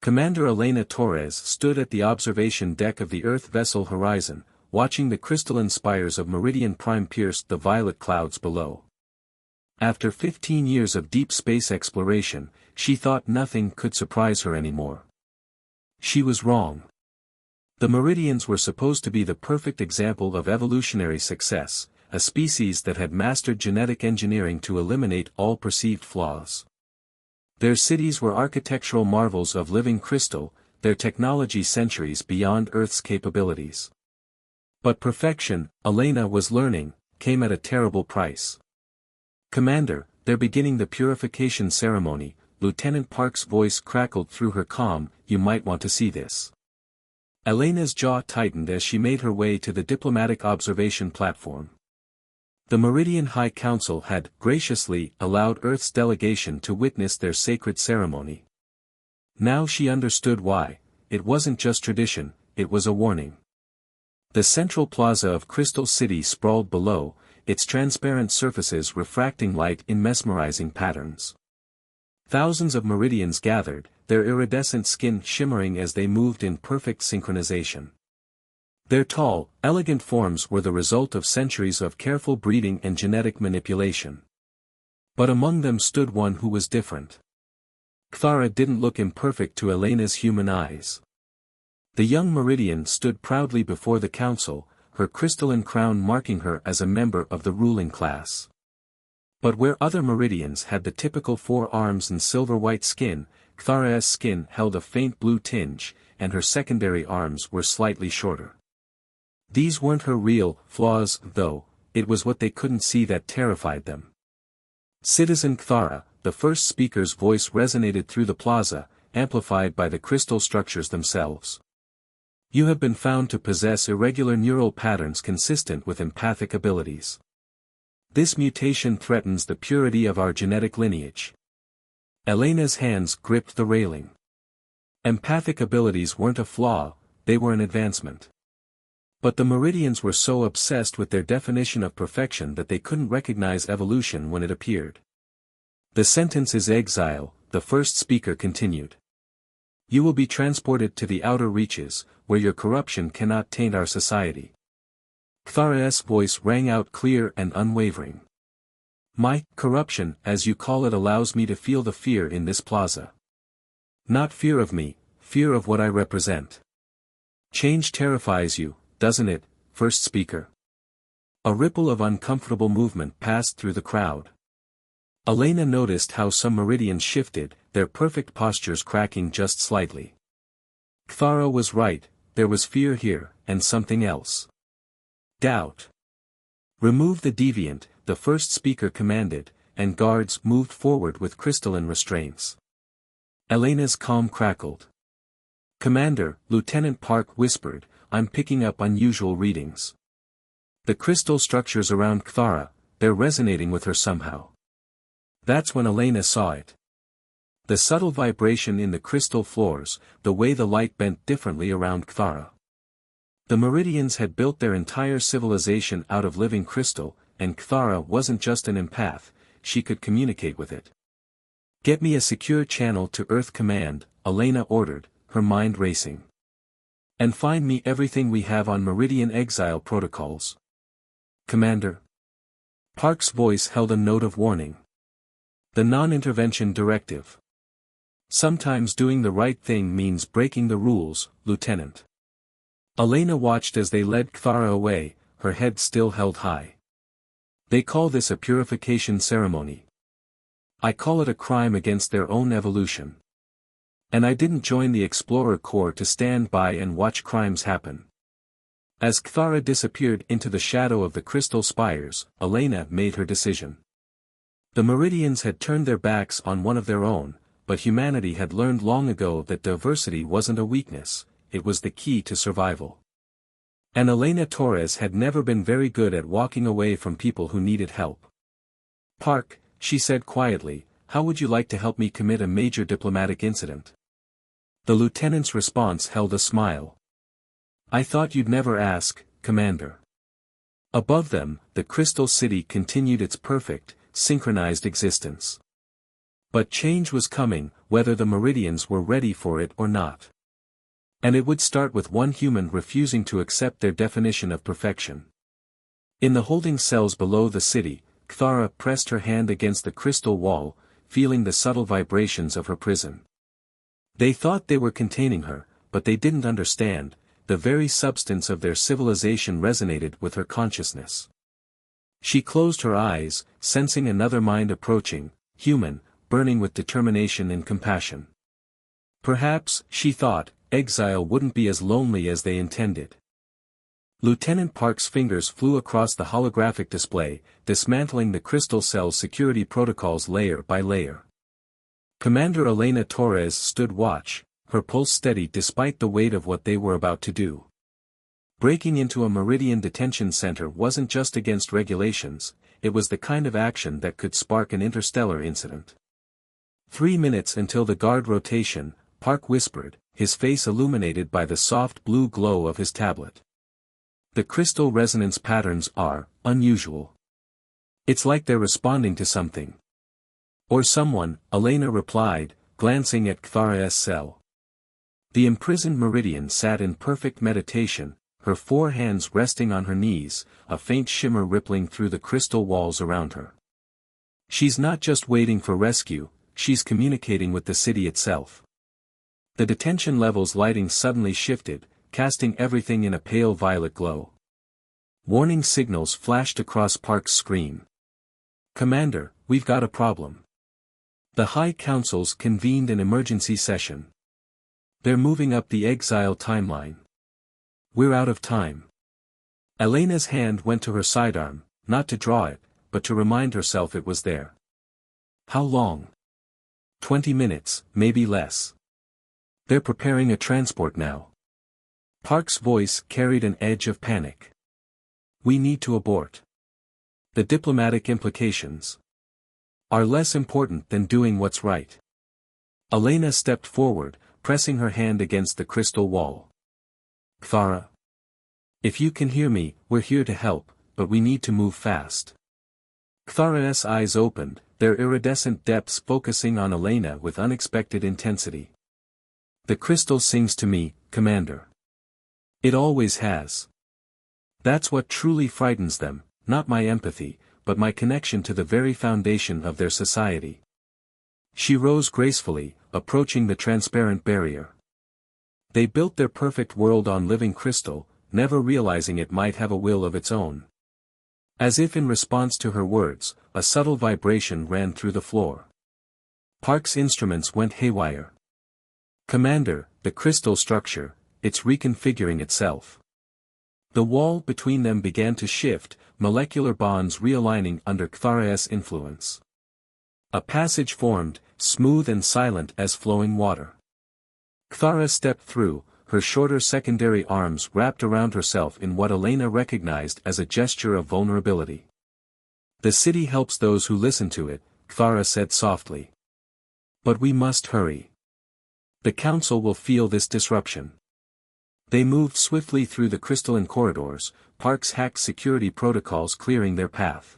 Commander Elena Torres stood at the observation deck of the Earth vessel Horizon, watching the crystalline spires of Meridian Prime pierce the violet clouds below. After 15 years of deep space exploration, she thought nothing could surprise her anymore. She was wrong. The Meridians were supposed to be the perfect example of evolutionary success, a species that had mastered genetic engineering to eliminate all perceived flaws. Their cities were architectural marvels of living crystal, their technology centuries beyond Earth's capabilities. But perfection, Elena was learning, came at a terrible price. "Commander, they're beginning the purification ceremony," Lieutenant Park's voice crackled through her calm, "you might want to see this." Elena's jaw tightened as she made her way to the diplomatic observation platform. The Meridian High Council had, graciously, allowed Earth's delegation to witness their sacred ceremony. Now she understood why. It wasn't just tradition, it was a warning. The central plaza of Crystal City sprawled below, its transparent surfaces refracting light in mesmerizing patterns. Thousands of Meridians gathered, their iridescent skin shimmering as they moved in perfect synchronization. Their tall, elegant forms were the result of centuries of careful breeding and genetic manipulation. But among them stood one who was different. Cthara didn't look imperfect to Elena's human eyes. The young Meridian stood proudly before the council, her crystalline crown marking her as a member of the ruling class. But where other Meridians had the typical 4 arms and silver-white skin, Cthara's skin held a faint blue tinge, and her secondary arms were slightly shorter. These weren't her real flaws, though, it was what they couldn't see that terrified them. "Citizen Cthara," the first speaker's voice resonated through the plaza, amplified by the crystal structures themselves. "You have been found to possess irregular neural patterns consistent with empathic abilities. This mutation threatens the purity of our genetic lineage." Elena's hands gripped the railing. Empathic abilities weren't a flaw, they were an advancement. But the Meridians were so obsessed with their definition of perfection that they couldn't recognize evolution when it appeared. "The sentence is exile," the first speaker continued. "You will be transported to the outer reaches, where your corruption cannot taint our society." Cthara's voice rang out clear and unwavering. "My corruption, as you call it, allows me to feel the fear in this plaza. Not fear of me, fear of what I represent." "Change terrifies you, doesn't it, first speaker?" A ripple of uncomfortable movement passed through the crowd. Elena noticed how some Meridians shifted, their perfect postures cracking just slightly. Cthara was right, there was fear here, and something else. Doubt. "Remove the deviant," the first speaker commanded, and guards moved forward with crystalline restraints. Elena's calm crackled. "Commander," Lieutenant Park whispered, "I'm picking up unusual readings. The crystal structures around Cthara, they're resonating with her somehow." That's when Elena saw it. The subtle vibration in the crystal floors, the way the light bent differently around Cthara. The Meridians had built their entire civilization out of living crystal, and Cthara wasn't just an empath, she could communicate with it. "Get me a secure channel to Earth Command," Elena ordered, her mind racing. "And find me everything we have on Meridian exile protocols." "Commander." Park's voice held a note of warning. "The non-intervention directive. Sometimes doing the right thing means breaking the rules, Lieutenant." Elena watched as they led Cthara away, her head still held high. "They call this a purification ceremony. I call it a crime against their own evolution. And I didn't join the Explorer Corps to stand by and watch crimes happen." As Cthara disappeared into the shadow of the crystal spires, Elena made her decision. The Meridians had turned their backs on one of their own, but humanity had learned long ago that diversity wasn't a weakness, it was the key to survival. And Elena Torres had never been very good at walking away from people who needed help. "Park," she said quietly, "how would you like to help me commit a major diplomatic incident?" The lieutenant's response held a smile. "I thought you'd never ask, Commander." Above them, the Crystal City continued its perfect, synchronized existence. But change was coming, whether the Meridians were ready for it or not. And it would start with one human refusing to accept their definition of perfection. In the holding cells below the city, Cthara pressed her hand against the crystal wall, feeling the subtle vibrations of her prison. They thought they were containing her, but they didn't understand. The very substance of their civilization resonated with her consciousness. She closed her eyes, sensing another mind approaching, human, burning with determination and compassion. Perhaps, she thought, exile wouldn't be as lonely as they intended. Lieutenant Park's fingers flew across the holographic display, dismantling the crystal cell's security protocols layer by layer. Commander Elena Torres stood watch, her pulse steady despite the weight of what they were about to do. Breaking into a Meridian detention center wasn't just against regulations, it was the kind of action that could spark an interstellar incident. 3 minutes until the guard rotation, Park whispered, his face illuminated by the soft blue glow of his tablet. The crystal resonance patterns are unusual. It's like they're responding to something. Or someone, Elena replied, glancing at Cthara's cell. The imprisoned Meridian sat in perfect meditation, her 4 hands resting on her knees, a faint shimmer rippling through the crystal walls around her. She's not just waiting for rescue, she's communicating with the city itself. The detention level's lighting suddenly shifted, casting everything in a pale violet glow. Warning signals flashed across Park's screen. Commander, we've got a problem. The High Council's convened an emergency session. They're moving up the exile timeline. We're out of time. Elena's hand went to her sidearm, not to draw it, but to remind herself it was there. How long? 20 minutes, maybe less. They're preparing a transport now. Park's voice carried an edge of panic. We need to abort. The diplomatic implications are less important than doing what's right. Elena stepped forward, pressing her hand against the crystal wall. Cthara. If you can hear me, we're here to help, but we need to move fast. Cthara's eyes opened, their iridescent depths focusing on Elena with unexpected intensity. The crystal sings to me, Commander. It always has. That's what truly frightens them, not my empathy, but my connection to the very foundation of their society. She rose gracefully, approaching the transparent barrier. They built their perfect world on living crystal, never realizing it might have a will of its own. As if in response to her words, a subtle vibration ran through the floor. Park's instruments went haywire. Commander, the crystal structure, it's reconfiguring itself. The wall between them began to shift, molecular bonds realigning under Cthara's influence. A passage formed, smooth and silent as flowing water. Cthara stepped through, her shorter secondary arms wrapped around herself in what Elena recognized as a gesture of vulnerability. The city helps those who listen to it, Cthara said softly. But we must hurry. The council will feel this disruption. They moved swiftly through the crystalline corridors, Park's hacked security protocols clearing their path.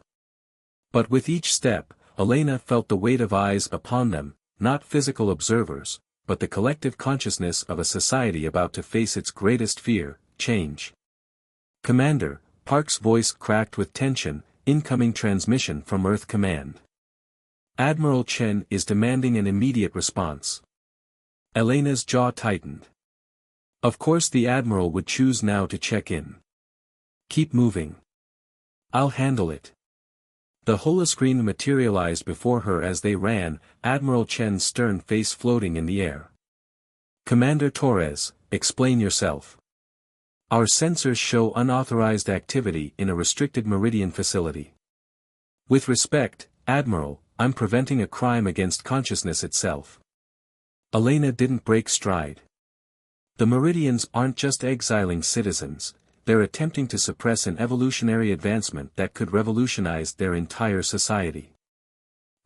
But with each step, Elena felt the weight of eyes upon them, not physical observers, but the collective consciousness of a society about to face its greatest fear, change. Commander, Park's voice cracked with tension, incoming transmission from Earth Command. Admiral Chen is demanding an immediate response. Elena's jaw tightened. Of course the Admiral would choose now to check in. Keep moving. I'll handle it. The holoscreen materialized before her as they ran, Admiral Chen's stern face floating in the air. Commander Torres, explain yourself. Our sensors show unauthorized activity in a restricted Meridian facility. With respect, Admiral, I'm preventing a crime against consciousness itself. Elena didn't break stride. The Meridians aren't just exiling citizens, they're attempting to suppress an evolutionary advancement that could revolutionize their entire society.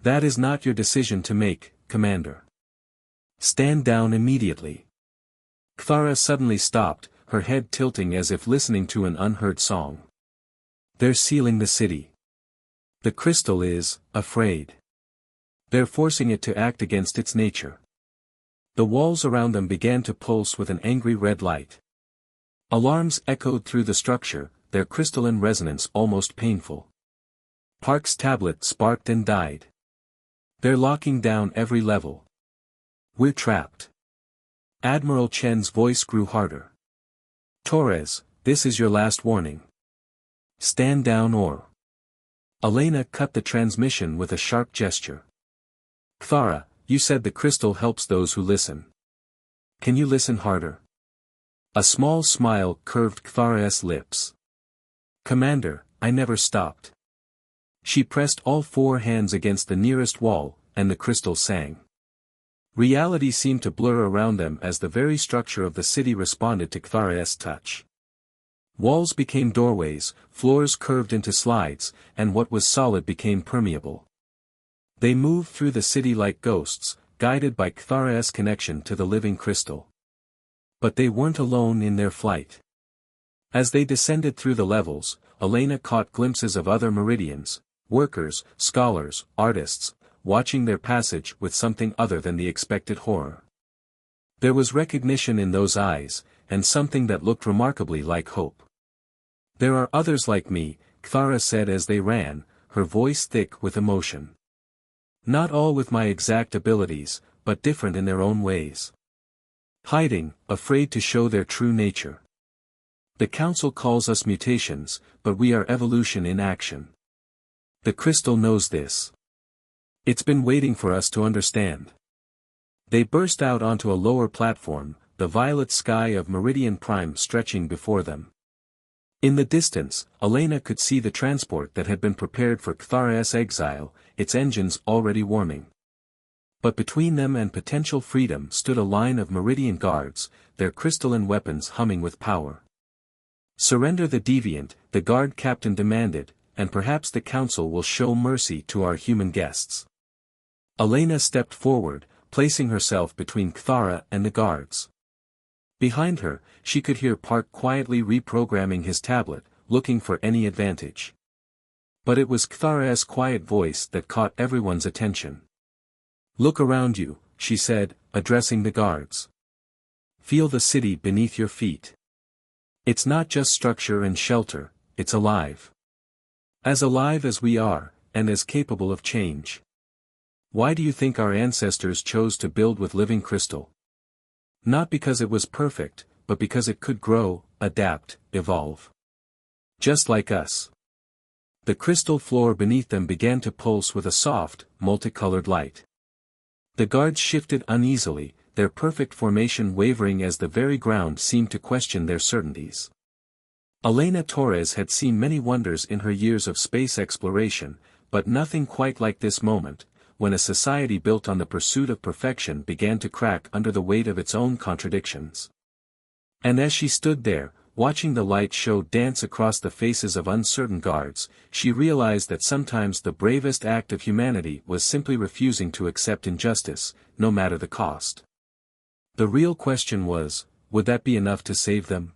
That is not your decision to make, Commander. Stand down immediately. Cthara suddenly stopped, her head tilting as if listening to an unheard song. They're sealing the city. The crystal is afraid. They're forcing it to act against its nature. The walls around them began to pulse with an angry red light. Alarms echoed through the structure, their crystalline resonance almost painful. Park's tablet sparked and died. They're locking down every level. We're trapped. Admiral Chen's voice grew harder. Torres, this is your last warning. Stand down or... Elena cut the transmission with a sharp gesture. Clara, you said the crystal helps those who listen. Can you listen harder? A small smile curved Clara's lips. Commander, I never stopped. She pressed all four hands against the nearest wall, and the crystal sang. Reality seemed to blur around them as the very structure of the city responded to Clara's touch. Walls became doorways, floors curved into slides, and what was solid became permeable. They moved through the city like ghosts, guided by Clara's connection to the living crystal. But they weren't alone in their flight. As they descended through the levels, Elena caught glimpses of other Meridians, workers, scholars, artists, watching their passage with something other than the expected horror. There was recognition in those eyes, and something that looked remarkably like hope. There are others like me, Clara said as they ran, her voice thick with emotion. Not all with my exact abilities, but different in their own ways. Hiding, afraid to show their true nature. The Council calls us mutations, but we are evolution in action. The crystal knows this. It's been waiting for us to understand. They burst out onto a lower platform, the violet sky of Meridian Prime stretching before them. In the distance, Elena could see the transport that had been prepared for Clara's exile, its engines already warming. But between them and potential freedom stood a line of Meridian guards, their crystalline weapons humming with power. Surrender the deviant, the guard captain demanded, and perhaps the Council will show mercy to our human guests. Elena stepped forward, placing herself between Clara and the guards. Behind her, she could hear Park quietly reprogramming his tablet, looking for any advantage. But it was Clara's quiet voice that caught everyone's attention. Look around you, she said, addressing the guards. Feel the city beneath your feet. It's not just structure and shelter, it's alive. As alive as we are, and as capable of change. Why do you think our ancestors chose to build with living crystal? Not because it was perfect, but because it could grow, adapt, evolve. Just like us. The crystal floor beneath them began to pulse with a soft, multicolored light. The guards shifted uneasily, their perfect formation wavering as the very ground seemed to question their certainties. Elena Torres had seen many wonders in her years of space exploration, but nothing quite like this moment, when a society built on the pursuit of perfection began to crack under the weight of its own contradictions. And as she stood there, watching the light show dance across the faces of uncertain guards, she realized that sometimes the bravest act of humanity was simply refusing to accept injustice, no matter the cost. The real question was, would that be enough to save them?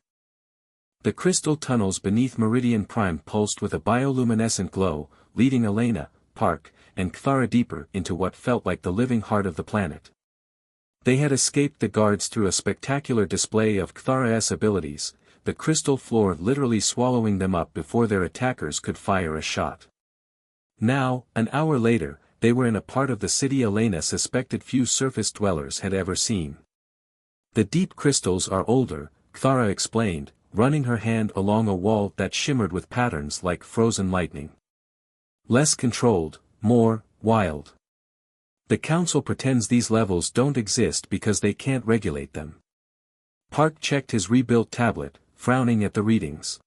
The crystal tunnels beneath Meridian Prime pulsed with a bioluminescent glow, leading Elena, Park, and Clara deeper into what felt like the living heart of the planet. They had escaped the guards through a spectacular display of Clara's abilities, the crystal floor literally swallowing them up before their attackers could fire a shot. Now, an hour later, they were in a part of the city Elena suspected few surface dwellers had ever seen. The deep crystals are older, Clara explained, running her hand along a wall that shimmered with patterns like frozen lightning. Less controlled, more wild. The Council pretends these levels don't exist because they can't regulate them. Park checked his rebuilt tablet, frowning at the readings.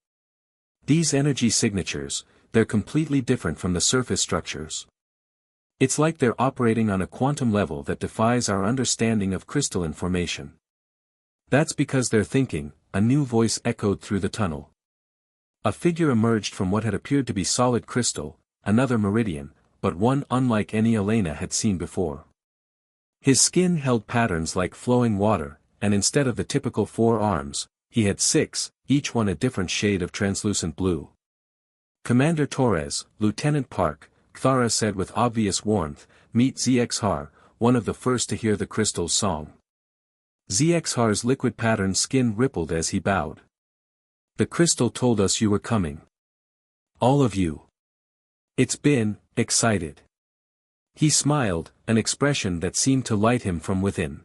These energy signatures, they're completely different from the surface structures. It's like they're operating on a quantum level that defies our understanding of crystalline formation. That's because they're thinking, a new voice echoed through the tunnel. A figure emerged from what had appeared to be solid crystal, another Meridian, but one unlike any Elena had seen before. His skin held patterns like flowing water, and instead of the typical 4 arms, he had 6, each one a different shade of translucent blue. Commander Torres, Lieutenant Park, Clara said with obvious warmth, meet ZXHAR, one of the first to hear the crystal's song. ZXHAR's liquid pattern skin rippled as he bowed. The crystal told us you were coming. All of you. It's been, excited. He smiled, an expression that seemed to light him from within.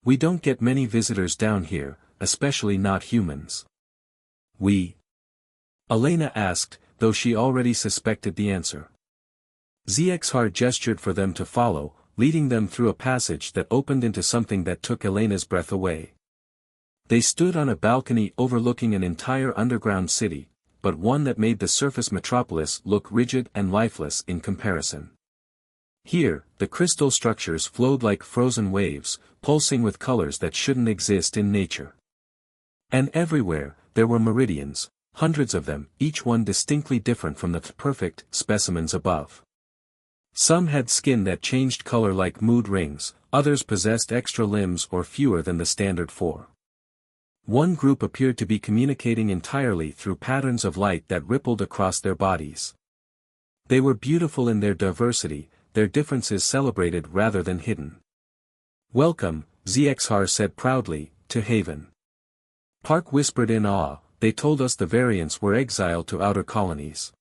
We don't get many visitors down here, especially not humans. We? Elena asked, though she already suspected the answer. ZXHAR gestured for them to follow, leading them through a passage that opened into something that took Elena's breath away. They stood on a balcony overlooking an entire underground city, but one that made the surface metropolis look rigid and lifeless in comparison. Here, the crystal structures flowed like frozen waves, pulsing with colors that shouldn't exist in nature. And everywhere, there were meridians, hundreds of them, each one distinctly different from the perfect specimens above. Some had skin that changed color like mood rings, others possessed extra limbs or fewer than the standard 4. One group appeared to be communicating entirely through patterns of light that rippled across their bodies. They were beautiful in their diversity, their differences celebrated rather than hidden. Welcome, ZXHAR said proudly, to Haven. Park whispered in awe, they told us the variants were exiled to outer colonies.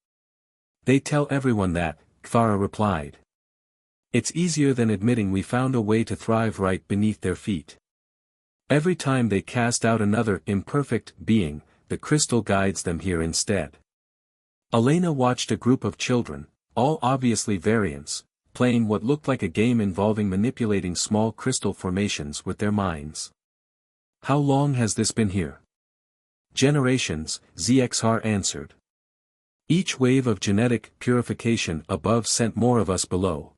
They tell everyone that, Cthara replied. It's easier than admitting we found a way to thrive right beneath their feet. Every time they cast out another imperfect being, the crystal guides them here instead. Elena watched a group of children, all obviously variants, playing what looked like a game involving manipulating small crystal formations with their minds. How long has this been here? Generations, ZXHAR answered. Each wave of genetic purification above sent more of us below.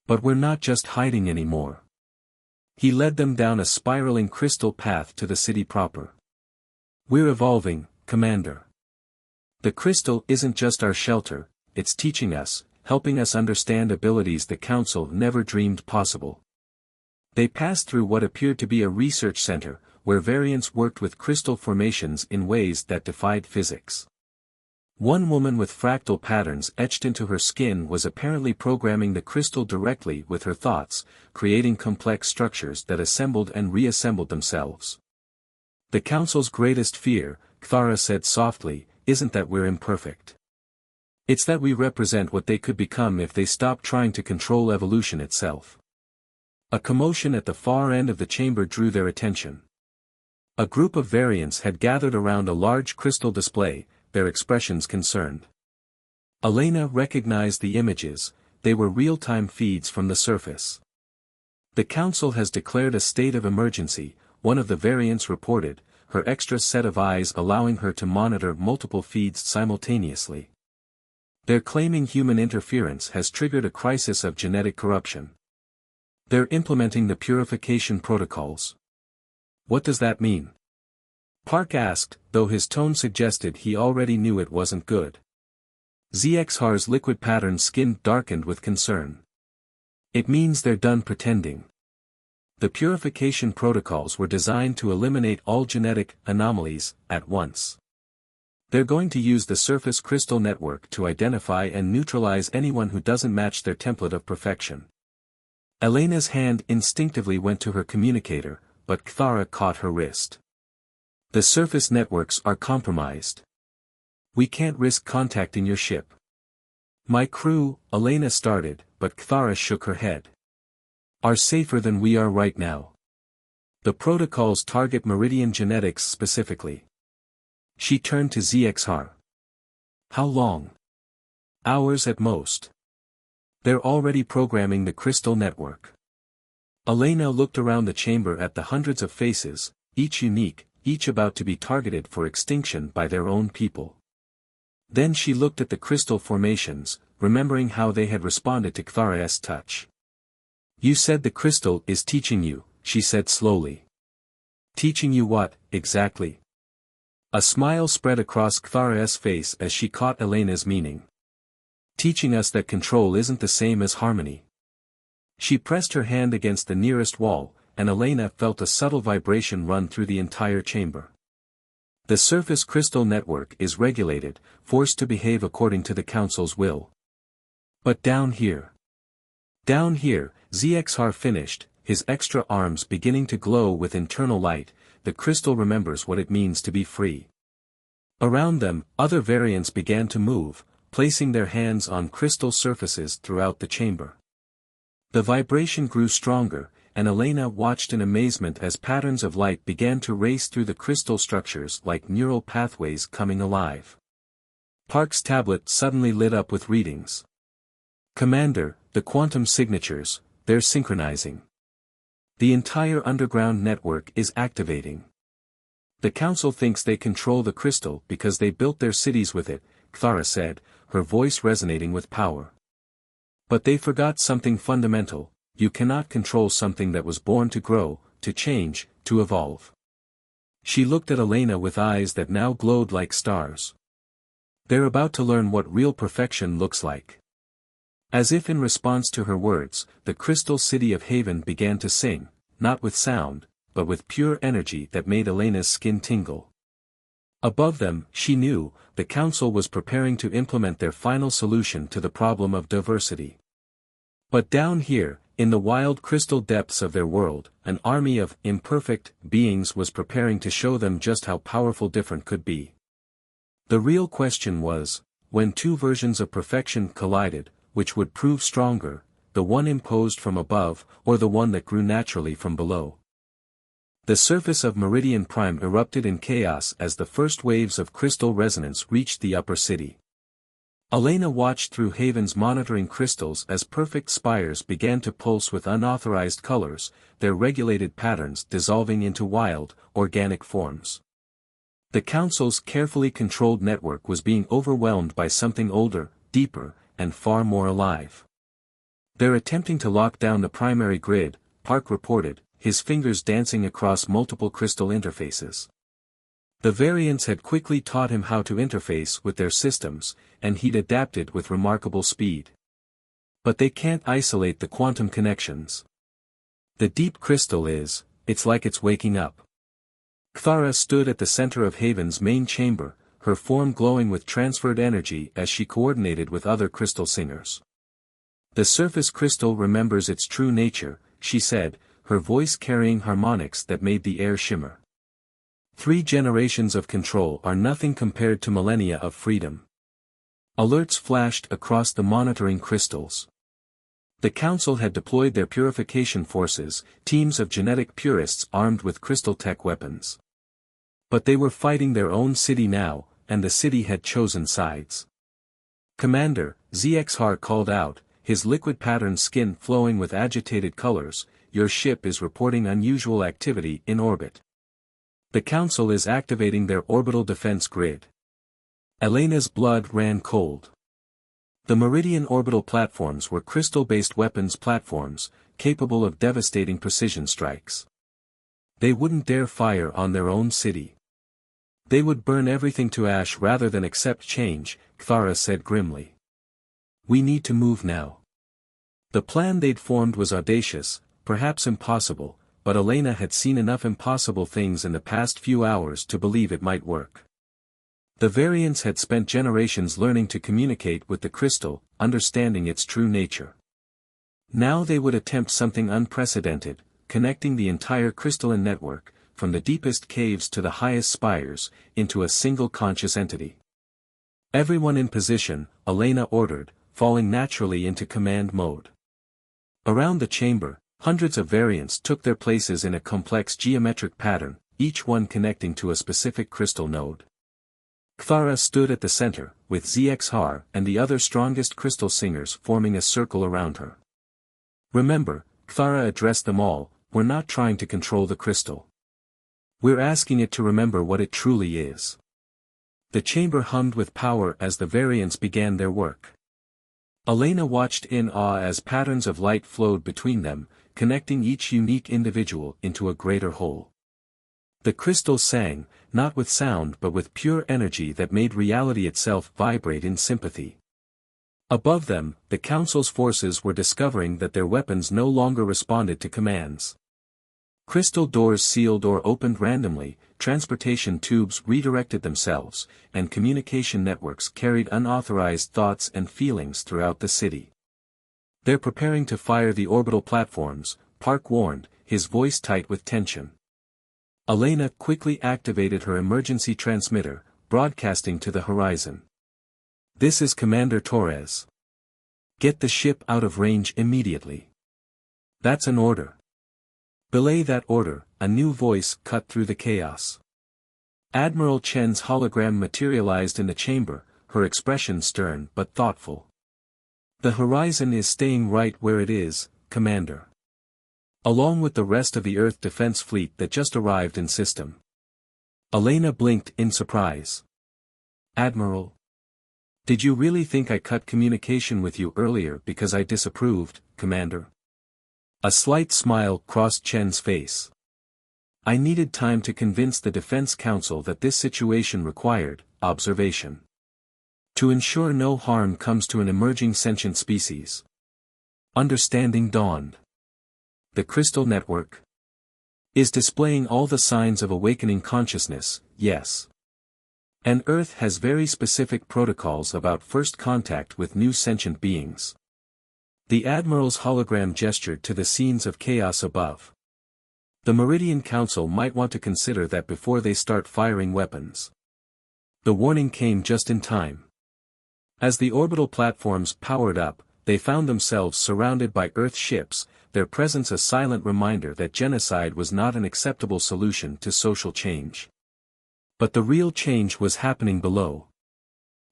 But we're not just hiding anymore. He led them down a spiraling crystal path to the city proper. We're evolving, Commander. The crystal isn't just our shelter, it's teaching us, helping us understand abilities the Council never dreamed possible. They passed through what appeared to be a research center, where variants worked with crystal formations in ways that defied physics. One woman with fractal patterns etched into her skin was apparently programming the crystal directly with her thoughts, creating complex structures that assembled and reassembled themselves. The Council's greatest fear, Cthara said softly, isn't that we're imperfect. It's that we represent what they could become if they stopped trying to control evolution itself. A commotion at the far end of the chamber drew their attention. A group of variants had gathered around a large crystal display, their expressions concerned. Elena recognized the images, they were real-time feeds from the surface. The Council has declared a state of emergency, one of the variants reported, her extra set of eyes allowing her to monitor multiple feeds simultaneously. They're claiming human interference has triggered a crisis of genetic corruption. They're implementing the purification protocols. What does that mean? Park asked, though his tone suggested he already knew it wasn't good. ZXHAR's liquid pattern skin darkened with concern. It means they're done pretending. The purification protocols were designed to eliminate all genetic anomalies at once. They're going to use the surface crystal network to identify and neutralize anyone who doesn't match their template of perfection. Elena's hand instinctively went to her communicator, but Cthara caught her wrist. The surface networks are compromised. We can't risk contacting your ship. My crew, Elena started, but Cthara shook her head. Are safer than we are right now. The protocols target Meridian genetics specifically. She turned to ZXHAR. How long? Hours at most. They're already programming the crystal network. Elena looked around the chamber at the hundreds of faces, each unique, each about to be targeted for extinction by their own people. Then she looked at the crystal formations, remembering how they had responded to Cthara's touch. You said the crystal is teaching you, she said slowly. Teaching you what, exactly? A smile spread across Cthara's face as she caught Elena's meaning. Teaching us that control isn't the same as harmony. She pressed her hand against the nearest wall, and Elena felt a subtle vibration run through the entire chamber. The surface crystal network is regulated, forced to behave according to the Council's will. But down here. Down here, ZXR finished, his extra arms beginning to glow with internal light. The crystal remembers what it means to be free. Around them, other variants began to move, placing their hands on crystal surfaces throughout the chamber. The vibration grew stronger, and Elena watched in amazement as patterns of light began to race through the crystal structures like neural pathways coming alive. Park's tablet suddenly lit up with readings. "Commander, the quantum signatures, they're synchronizing. The entire underground network is activating. The Council thinks they control the crystal because they built their cities with it," Clara said, her voice resonating with power. "But they forgot something fundamental: you cannot control something that was born to grow, to change, to evolve." She looked at Elena with eyes that now glowed like stars. "They're about to learn what real perfection looks like." As if in response to her words, the crystal city of Haven began to sing, not with sound, but with pure energy that made Elena's skin tingle. Above them, she knew, the Council was preparing to implement their final solution to the problem of diversity. But down here, in the wild crystal depths of their world, an army of imperfect beings was preparing to show them just how powerful different could be. The real question was, when two versions of perfection collided, which would prove stronger, the one imposed from above, or the one that grew naturally from below? The surface of Meridian Prime erupted in chaos as the first waves of crystal resonance reached the upper city. Elena watched through Haven's monitoring crystals as perfect spires began to pulse with unauthorized colors, their regulated patterns dissolving into wild, organic forms. The Council's carefully controlled network was being overwhelmed by something older, deeper, and far more alive. "They're attempting to lock down the primary grid," Park reported, his fingers dancing across multiple crystal interfaces. The variants had quickly taught him how to interface with their systems, and he'd adapted with remarkable speed. But they can't isolate the quantum connections. The deep crystal it's like it's waking up. Clara stood at the center of Haven's main chamber, her form glowing with transferred energy as she coordinated with other crystal singers. "The surface crystal remembers its true nature," she said, her voice carrying harmonics that made the air shimmer. 3 generations of control are nothing compared to millennia of freedom." Alerts flashed across the monitoring crystals. The Council had deployed their purification forces, teams of genetic purists armed with crystal tech weapons. But they were fighting their own city now, and the city had chosen sides. "Commander," ZXR called out, his liquid patterned skin flowing with agitated colors, "your ship is reporting unusual activity in orbit. The Council is activating their orbital defense grid." Elena's blood ran cold. The Meridian orbital platforms were crystal-based weapons platforms, capable of devastating precision strikes. They wouldn't dare fire on their own city. They would burn everything to ash rather than accept change, Clara said grimly. "We need to move now." The plan they'd formed was audacious, perhaps impossible, but Elena had seen enough impossible things in the past few hours to believe it might work. The variants had spent generations learning to communicate with the crystal, understanding its true nature. Now they would attempt something unprecedented, connecting the entire crystalline network, from the deepest caves to the highest spires, into a single conscious entity. "Everyone in position," Elena ordered, falling naturally into command mode. Around the chamber, hundreds of variants took their places in a complex geometric pattern, each one connecting to a specific crystal node. Clara stood at the center, with ZXR and the other strongest crystal singers forming a circle around her. "Remember," Clara addressed them all, "we're not trying to control the crystal. We're asking it to remember what it truly is." The chamber hummed with power as the variants began their work. Elena watched in awe as patterns of light flowed between them, connecting each unique individual into a greater whole. The crystals sang, not with sound but with pure energy that made reality itself vibrate in sympathy. Above them, the Council's forces were discovering that their weapons no longer responded to commands. Crystal doors sealed or opened randomly, transportation tubes redirected themselves, and communication networks carried unauthorized thoughts and feelings throughout the city. They're preparing to fire the orbital platforms, Park warned, his voice tight with tension. Elena quickly activated her emergency transmitter, broadcasting to the horizon. This is Commander Torres. Get the ship out of range immediately. That's an order. Belay that order, a new voice cut through the chaos. Admiral Chen's hologram materialized in the chamber, her expression stern but thoughtful. The horizon is staying right where it is, Commander. Along with the rest of the Earth Defense Fleet that just arrived in system. Elena blinked in surprise. Admiral? Did you really think I cut communication with you earlier because I disapproved, Commander? A slight smile crossed Chen's face. I needed time to convince the Defense Council that this situation required observation. To ensure no harm comes to an emerging sentient species. Understanding dawned. The Crystal Network is displaying all the signs of awakening consciousness, yes. And Earth has very specific protocols about first contact with new sentient beings. The Admiral's hologram gestured to the scenes of chaos above. The Meridian Council might want to consider that before they start firing weapons. The warning came just in time. As the orbital platforms powered up, they found themselves surrounded by Earth ships, their presence a silent reminder that genocide was not an acceptable solution to social change. But the real change was happening below.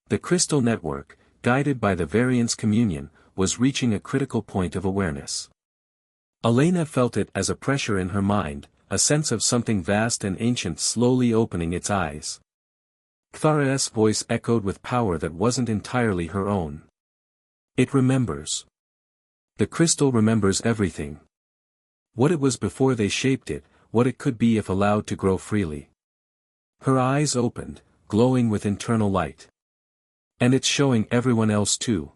The Crystal Network, guided by the Variance Communion, was reaching a critical point of awareness. Elena felt it as a pressure in her mind, a sense of something vast and ancient slowly opening its eyes. Cthara's voice echoed with power that wasn't entirely her own. It remembers. The crystal remembers everything. What it was before they shaped it, what it could be if allowed to grow freely. Her eyes opened, glowing with internal light. And it's showing everyone else too.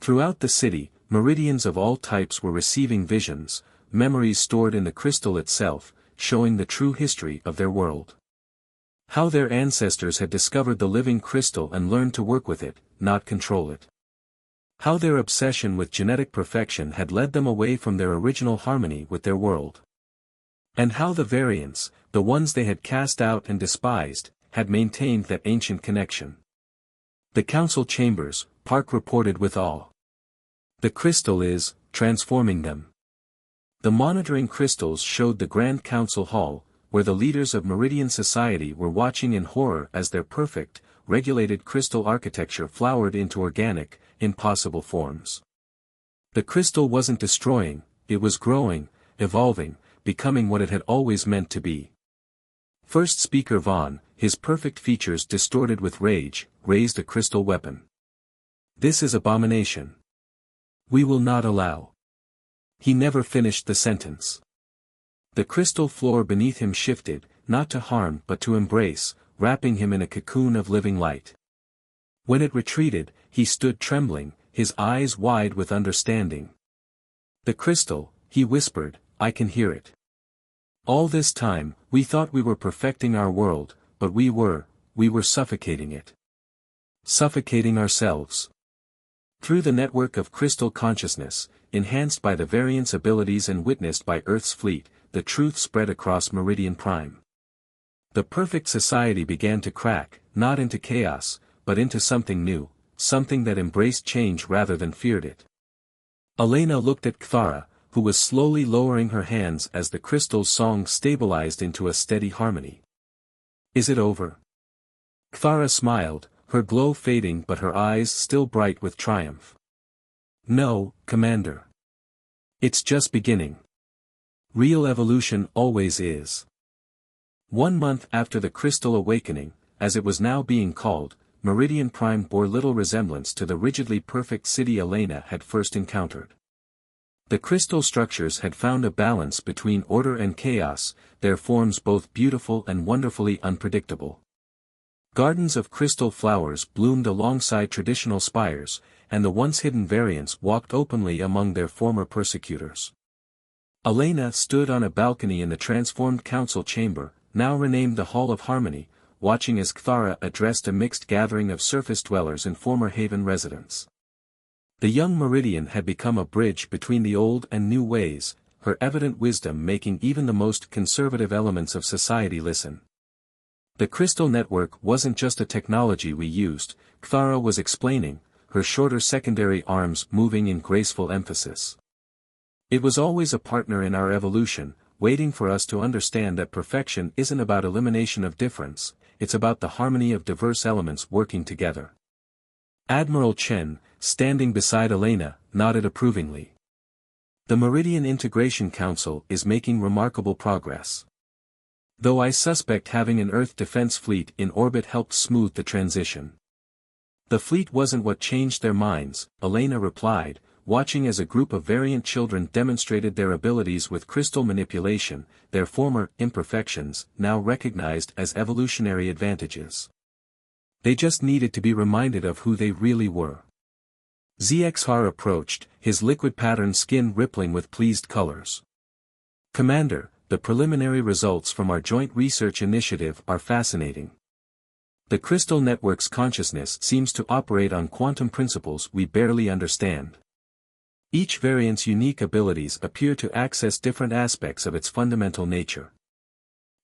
Throughout the city, Meridians of all types were receiving visions, memories stored in the crystal itself, showing the true history of their world. How their ancestors had discovered the living crystal and learned to work with it, not control it. How their obsession with genetic perfection had led them away from their original harmony with their world. And how the variants, the ones they had cast out and despised, had maintained that ancient connection. The council chambers, Park reported with awe. The crystal is transforming them. The monitoring crystals showed the Grand Council Hall, where the leaders of Meridian society were watching in horror as their perfect, regulated crystal architecture flowered into organic, impossible forms. The crystal wasn't destroying, it was growing, evolving, becoming what it had always meant to be. First Speaker Vaughn, his perfect features distorted with rage, raised a crystal weapon. This is abomination. We will not allow. He never finished the sentence. The crystal floor beneath him shifted, not to harm but to embrace, wrapping him in a cocoon of living light. When it retreated, he stood trembling, his eyes wide with understanding. The crystal, he whispered, I can hear it. All this time, we thought we were perfecting our world, but we were suffocating it. Suffocating ourselves. Through the network of crystal consciousness, enhanced by the variance abilities and witnessed by Earth's fleet, the truth spread across Meridian Prime. The perfect society began to crack, not into chaos, but into something new, something that embraced change rather than feared it. Elena looked at Cthara, who was slowly lowering her hands as the crystal's song stabilized into a steady harmony. Is it over? Cthara smiled, her glow fading but her eyes still bright with triumph. No, Commander. It's just beginning. Real evolution always is. 1 month after the crystal awakening, as it was now being called, Meridian Prime bore little resemblance to the rigidly perfect city Elena had first encountered. The crystal structures had found a balance between order and chaos, their forms both beautiful and wonderfully unpredictable. Gardens of crystal flowers bloomed alongside traditional spires, and the once hidden variants walked openly among their former persecutors. Elena stood on a balcony in the transformed council chamber, now renamed the Hall of Harmony, watching as Cthara addressed a mixed gathering of surface dwellers and former Haven residents. The young Meridian had become a bridge between the old and new ways, her evident wisdom making even the most conservative elements of society listen. The crystal network wasn't just a technology we used, Clara was explaining, her shorter secondary arms moving in graceful emphasis. It was always a partner in our evolution, waiting for us to understand that perfection isn't about elimination of difference, it's about the harmony of diverse elements working together. Admiral Chen, standing beside Elena, nodded approvingly. The Meridian Integration Council is making remarkable progress. Though I suspect having an Earth defense fleet in orbit helped smooth the transition. The fleet wasn't what changed their minds, Elena replied, watching as a group of variant children demonstrated their abilities with crystal manipulation, their former imperfections now recognized as evolutionary advantages. They just needed to be reminded of who they really were. ZXR approached, his liquid patterned skin rippling with pleased colors. Commander, the preliminary results from our joint research initiative are fascinating. The crystal network's consciousness seems to operate on quantum principles we barely understand. Each variant's unique abilities appear to access different aspects of its fundamental nature.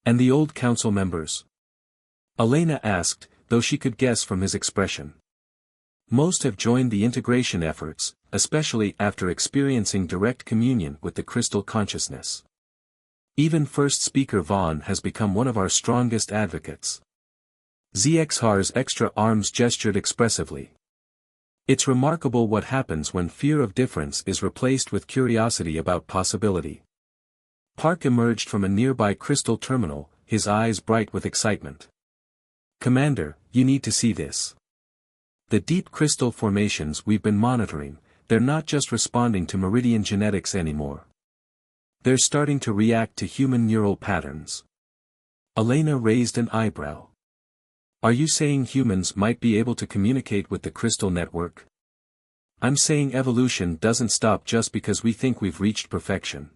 And the old council members? Elena asked, though she could guess from his expression. Most have joined the integration efforts, especially after experiencing direct communion with the crystal consciousness. Even First Speaker Vaughn has become one of our strongest advocates. ZXR's extra arms gestured expressively. It's remarkable what happens when fear of difference is replaced with curiosity about possibility. Park emerged from a nearby crystal terminal, his eyes bright with excitement. Commander, you need to see this. The deep crystal formations we've been monitoring, they're not just responding to meridian genetics anymore. They're starting to react to human neural patterns. Elena raised an eyebrow. Are you saying humans might be able to communicate with the crystal network? I'm saying evolution doesn't stop just because we think we've reached perfection.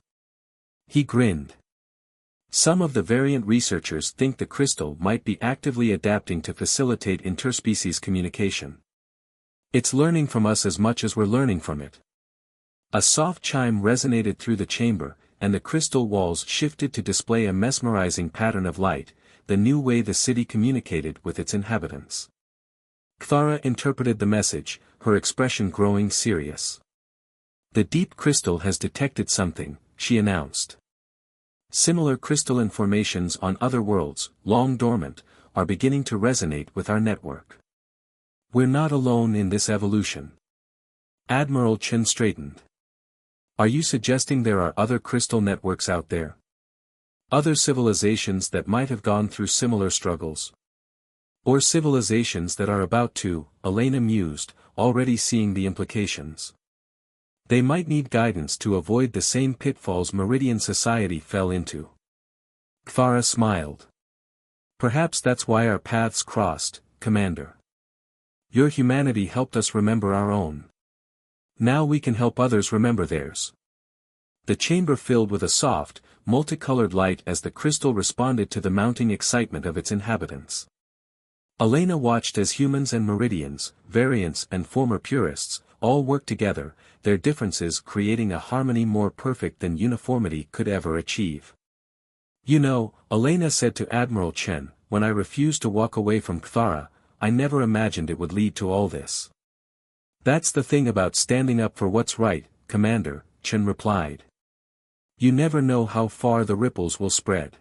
He grinned. Some of the variant researchers think the crystal might be actively adapting to facilitate interspecies communication. It's learning from us as much as we're learning from it. A soft chime resonated through the chamber, and the crystal walls shifted to display a mesmerizing pattern of light, the new way the city communicated with its inhabitants. Clara interpreted the message, her expression growing serious. The deep crystal has detected something, she announced. Similar crystalline formations on other worlds, long dormant, are beginning to resonate with our network. We're not alone in this evolution. Admiral Chen straightened. Are you suggesting there are other crystal networks out there? Other civilizations that might have gone through similar struggles? Or civilizations that are about to, Elena mused, already seeing the implications. They might need guidance to avoid the same pitfalls Meridian society fell into. Clara smiled. Perhaps that's why our paths crossed, Commander. Your humanity helped us remember our own. Now we can help others remember theirs. The chamber filled with a soft, multicolored light as the crystal responded to the mounting excitement of its inhabitants. Elena watched as humans and Meridians, variants and former purists, all worked together, their differences creating a harmony more perfect than uniformity could ever achieve. You know, Elena said to Admiral Chen, when I refused to walk away from Cthara, I never imagined it would lead to all this. That's the thing about standing up for what's right, Commander, Chen replied. You never know how far the ripples will spread.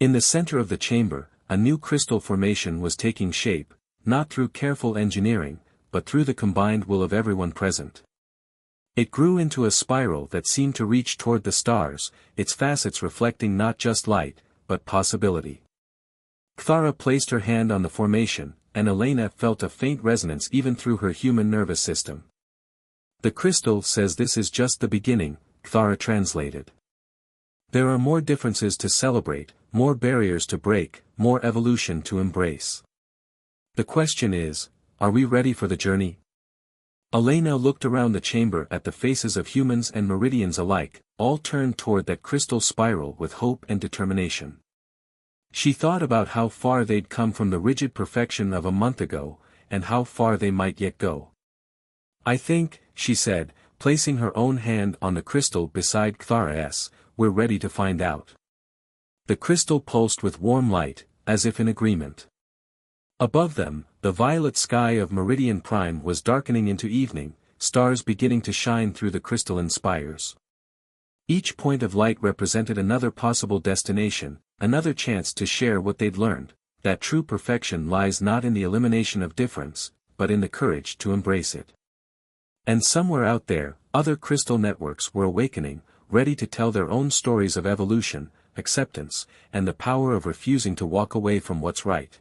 In the center of the chamber, a new crystal formation was taking shape, not through careful engineering, but through the combined will of everyone present. It grew into a spiral that seemed to reach toward the stars, its facets reflecting not just light, but possibility. Cthara placed her hand on the formation, and Elena felt a faint resonance even through her human nervous system. The crystal says this is just the beginning, Cthara translated. There are more differences to celebrate, more barriers to break, more evolution to embrace. The question is, are we ready for the journey? Elena looked around the chamber at the faces of humans and Meridians alike, all turned toward that crystal spiral with hope and determination. She thought about how far they'd come from the rigid perfection of a month ago, and how far they might yet go. I think, she said, placing her own hand on the crystal beside Cthulhu's, we're ready to find out. The crystal pulsed with warm light, as if in agreement. Above them, the violet sky of Meridian Prime was darkening into evening, stars beginning to shine through the crystalline spires. Each point of light represented another possible destination, another chance to share what they'd learned, that true perfection lies not in the elimination of difference, but in the courage to embrace it. And somewhere out there, other crystal networks were awakening, ready to tell their own stories of evolution, acceptance, and the power of refusing to walk away from what's right.